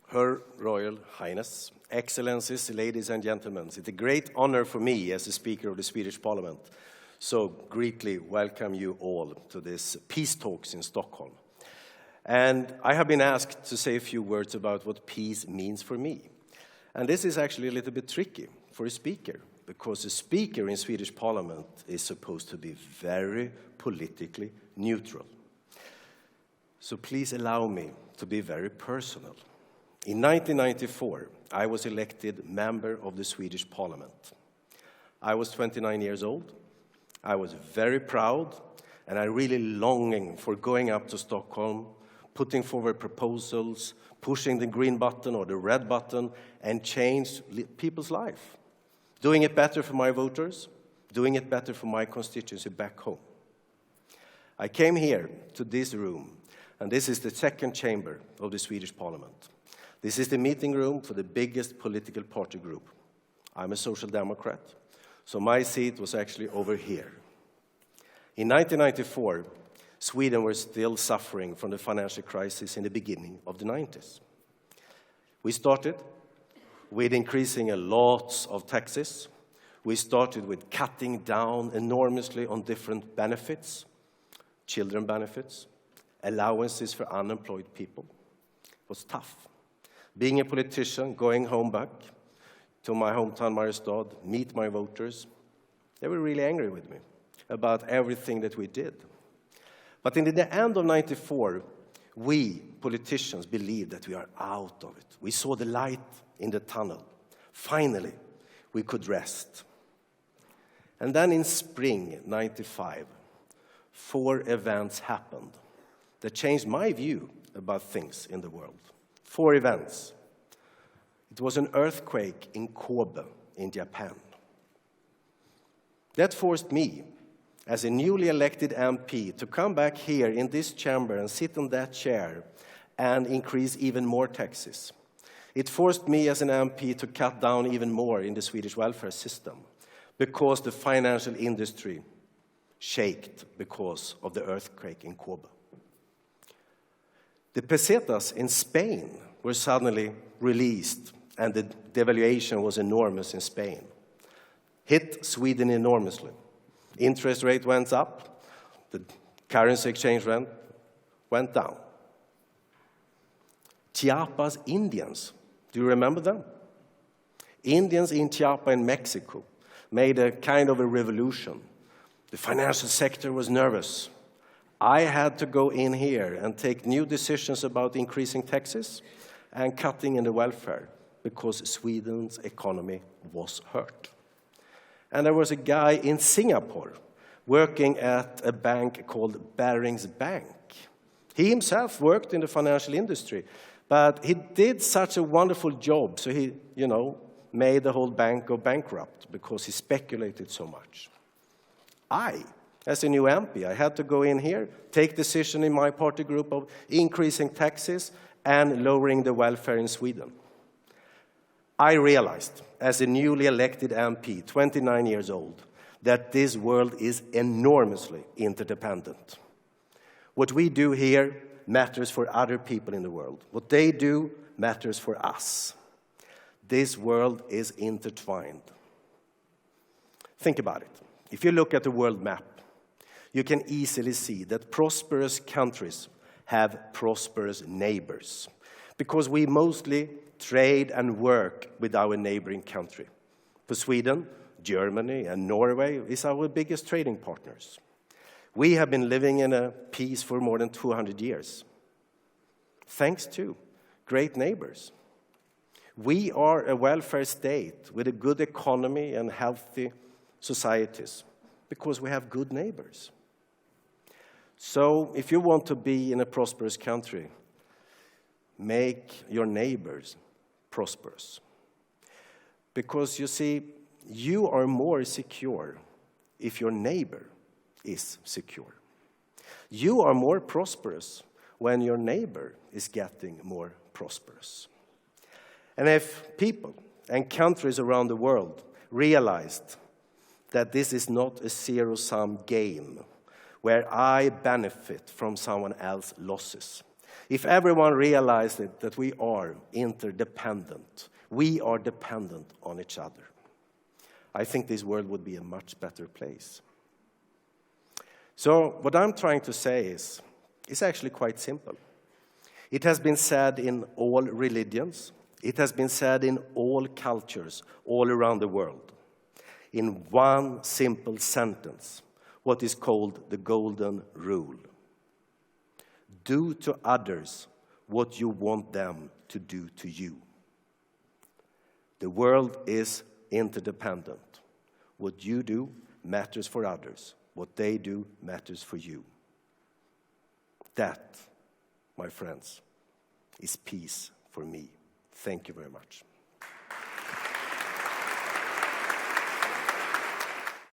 Her Royal Highness, Excellencies, ladies and gentlemen, it's a great honor for me as the Speaker of the Swedish Parliament, so greatly welcome you all to this Peace Talks in Stockholm. And I have been asked to say a few words about what peace means for me. And this is actually a little bit tricky for a speaker, because a speaker in Swedish Parliament is supposed to be very politically neutral. So please allow me to be very personal. In 1994, I was elected member of the Swedish Parliament. I was 29 years old. I was very proud, and I really longing for going up to Stockholm, putting forward proposals, pushing the green button or the red button, and change people's life. Doing it better for my voters, doing it better for my constituency back home. I came here to this room, and this is the second chamber of the Swedish Parliament. This is the meeting room for the biggest political party group. I'm a social democrat, so my seat was actually over here. In 1994, Sweden was still suffering from the financial crisis in the beginning of the 90s. We started with increasing a lot of taxes. We started with cutting down enormously on different benefits, children benefits, allowances for unemployed people. It was tough. Being a politician, going home back to my hometown, Mariestad, meet my voters, they were really angry with me about everything that we did. But in the end of 94, we politicians believed that we are out of it. We saw the light in the tunnel. Finally, we could rest. And then in spring 95, 4 events happened that changed my view about things in the world. 4 events. It was an earthquake in Kobe in Japan. That forced me, as a newly elected MP, to come back here in this chamber and sit on that chair and increase even more taxes. It forced me as an MP to cut down even more in the Swedish welfare system because the financial industry shaked because of the earthquake in Kobe. The pesetas in Spain were suddenly released, and the devaluation was enormous in Spain. Hit Sweden enormously. Interest rate went up, the currency exchange rate went down. Chiapas Indians, do you remember them? Indians in Chiapas in Mexico made a kind of a revolution. The financial sector was nervous. I had to go in here and take new decisions about increasing taxes and cutting in the welfare because Sweden's economy was hurt. And there was a guy in Singapore working at a bank called Barings Bank. He himself worked in the financial industry, but he did such a wonderful job, so he, made the whole bank go bankrupt because he speculated so much. As a new MP, I had to go in here, take decision in my party group of increasing taxes and lowering the welfare in Sweden. I realized, as a newly elected MP, 29 years old, that this world is enormously interdependent. What we do here matters for other people in the world. What they do matters for us. This world is intertwined. Think about it. If you look at the world map, you can easily see that prosperous countries have prosperous neighbors, because we mostly trade and work with our neighboring country. For Sweden, Germany and Norway is our biggest trading partners. We have been living in a peace for more than 200 years, thanks to great neighbors. We are a welfare state with a good economy and healthy societies because we have good neighbors. So if you want to be in a prosperous country, make your neighbors prosperous. Because you see, you are more secure if your neighbor is secure. You are more prosperous when your neighbor is getting more prosperous. And if people and countries around the world realized that this is not a zero-sum game where I benefit from someone else's losses, If everyone realized that we are interdependent, we are dependent on each other, I think this world would be a much better place. So what I'm trying to say is, it's actually quite simple. It has been said in all religions. It has been said in all cultures all around the world. In one simple sentence, what is called the golden rule. Do to others what you want them to do to you. The world is interdependent. What you do matters for others. What they do matters for you. That, my friends, is peace for me. Thank you very much.